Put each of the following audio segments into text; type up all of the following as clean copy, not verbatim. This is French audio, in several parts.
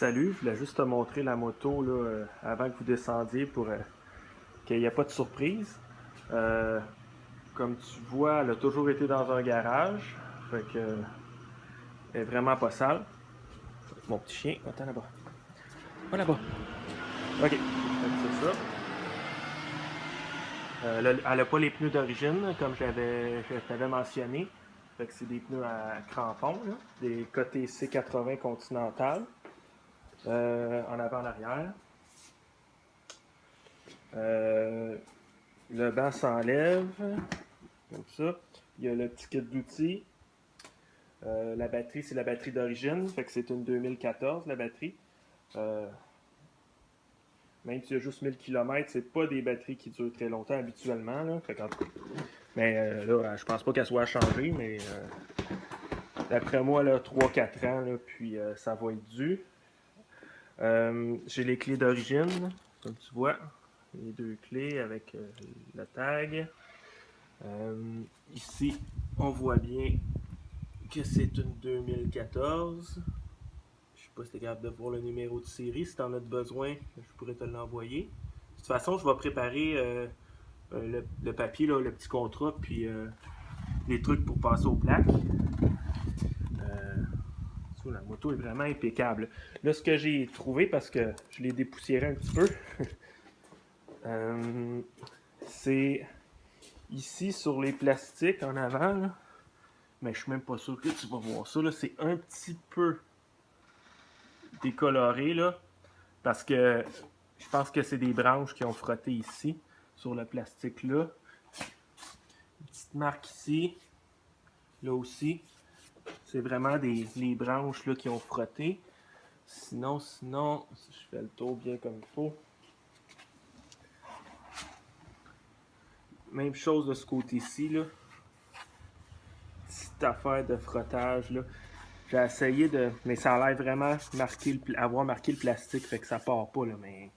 Salut, je voulais juste te montrer la moto là, avant que vous descendiez pour qu'il n'y ait pas de surprise. Euh, Comme tu vois, elle a toujours été dans un garage. Fait que elle est vraiment pas sale. Mon petit chien, attends là-bas. Va là-bas. Ok, fait que c'est ça. Elle n'a pas les pneus d'origine, comme je t'avais mentionné. Fait que c'est des pneus à crampons, là, des côtés C80 Continental, en avant en arrière. Euh, le banc s'enlève, comme ça. Il y a le petit kit d'outils. La batterie, c'est la batterie d'origine, fait que c'est une 2014 la batterie. Euh, Même s'il y a juste 1000 km, c'est pas des batteries qui durent très longtemps habituellement. Là. Fait mais là, je pense pas qu'elle soit à changer, mais d'après moi, 3-4 ans, là, puis ça va être dû. J'ai les clés d'origine, comme tu vois. Les deux clés avec le tag. Ici, on voit bien que c'est une 2014. Je sais pas si tu es capable de voir le numéro de série. Si tu en as besoin, je pourrais te l'envoyer. De toute façon, je vais préparer le papier, là, le petit contrat, puis les trucs pour passer aux plaques. La moto est vraiment impeccable. Là, ce que j'ai trouvé, parce que je l'ai dépoussiéré un petit peu, c'est ici sur les plastiques en avant, là, mais je suis même pas sûr que tu vas voir ça. C'est un petit peu décoloré, là, parce que je pense que c'est des branches qui ont frotté ici, sur le plastique là. Une petite marque ici, là aussi. C'est vraiment les branches là, qui ont frotté. Sinon, si je fais le tour bien comme il faut. Même chose de ce côté-ci, là. Petite affaire de frottage, là. J'ai essayé de... Mais ça a l'air vraiment avoir marqué le plastique, fait que ça part pas, là, mais...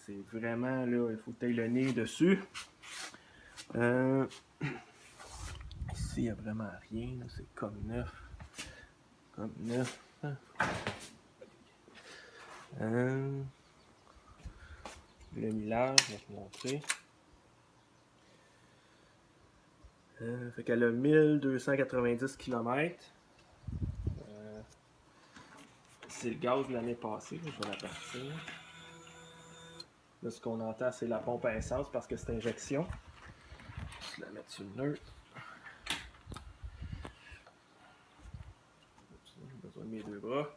C'est vraiment, là, il faut que tu aies le nez dessus. Ici, il n'y a vraiment rien, là. C'est comme neuf. Comme neuf. Le millage, je vais te montrer. Fait qu'elle a 1290 km. C'est le gaz de l'année passée, là, je vais la partir. Là, ce qu'on entend, c'est la pompe à essence parce que c'est injection. Je vais la mettre sur le neutre. J'ai besoin de mes deux bras.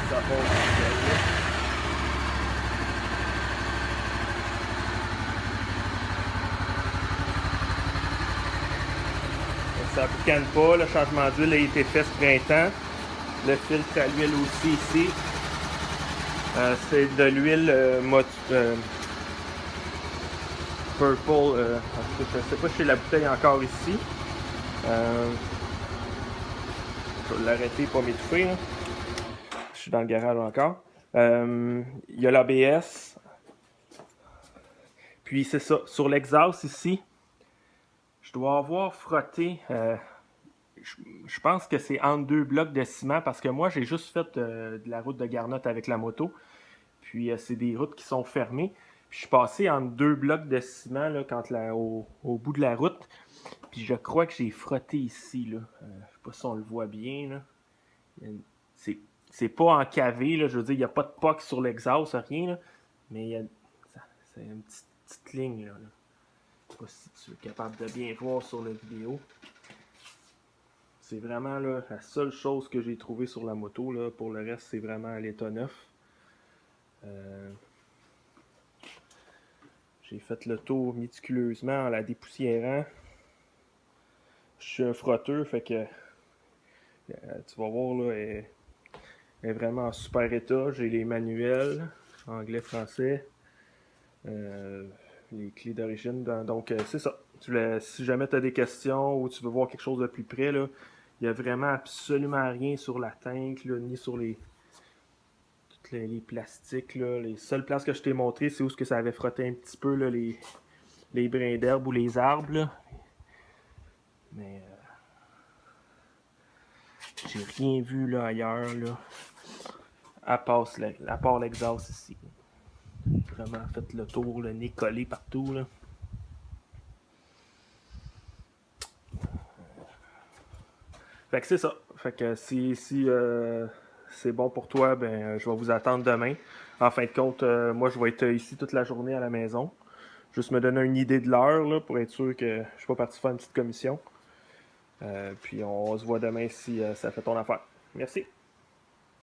Ça pompe. Ça ne boucane pas, le changement d'huile a été fait ce printemps. Le filtre à l'huile aussi ici. C'est de l'huile Purple. Je ne sais pas si j'ai la bouteille encore ici. Je vais l'arrêter pour m'étouffer. Là. Je suis dans le garage encore. Il y a l'ABS. Puis c'est ça. Sur l'exhaust ici, je dois avoir frotté. Je pense que c'est entre deux blocs de ciment parce que moi j'ai juste fait de la route de Garnotte avec la moto. Puis c'est des routes qui sont fermées. Puis je suis passé entre deux blocs de ciment là, au bout de la route. Puis je crois que j'ai frotté ici. Là. Je sais pas si on le voit bien. Là. C'est pas encavé. Là. Je veux dire, il n'y a pas de poc sur l'exhaust, rien. Là. Mais c'est une petite ligne. Là. Je sais pas si tu es capable de bien voir sur la vidéo. C'est vraiment là, la seule chose que j'ai trouvée sur la moto. Là. Pour le reste, c'est vraiment à l'état neuf. J'ai fait le tour méticuleusement en la dépoussiérant. Je suis un frotteur, fait que tu vas voir, là, elle est vraiment en super état. J'ai les manuels, anglais, français, les clés d'origine. Donc, c'est ça. Si jamais tu as des questions ou tu veux voir quelque chose de plus près, il n'y a vraiment absolument rien sur la tank, là, ni sur les plastiques. Là. Les seules places que je t'ai montrées, c'est où que ça avait frotté un petit peu là, les brins d'herbe ou les arbres. Là. Mais J'ai rien vu là ailleurs, là, à part l'exhaust ici. Vraiment fait le tour, le nez collé partout, là. Fait que c'est ça. Fait que si c'est bon pour toi, ben je vais vous attendre demain. En fin de compte, moi je vais être ici toute la journée à la maison. Juste me donner une idée de l'heure là, pour être sûr que je suis pas parti faire une petite commission. Puis on se voit demain si ça fait ton affaire. Merci.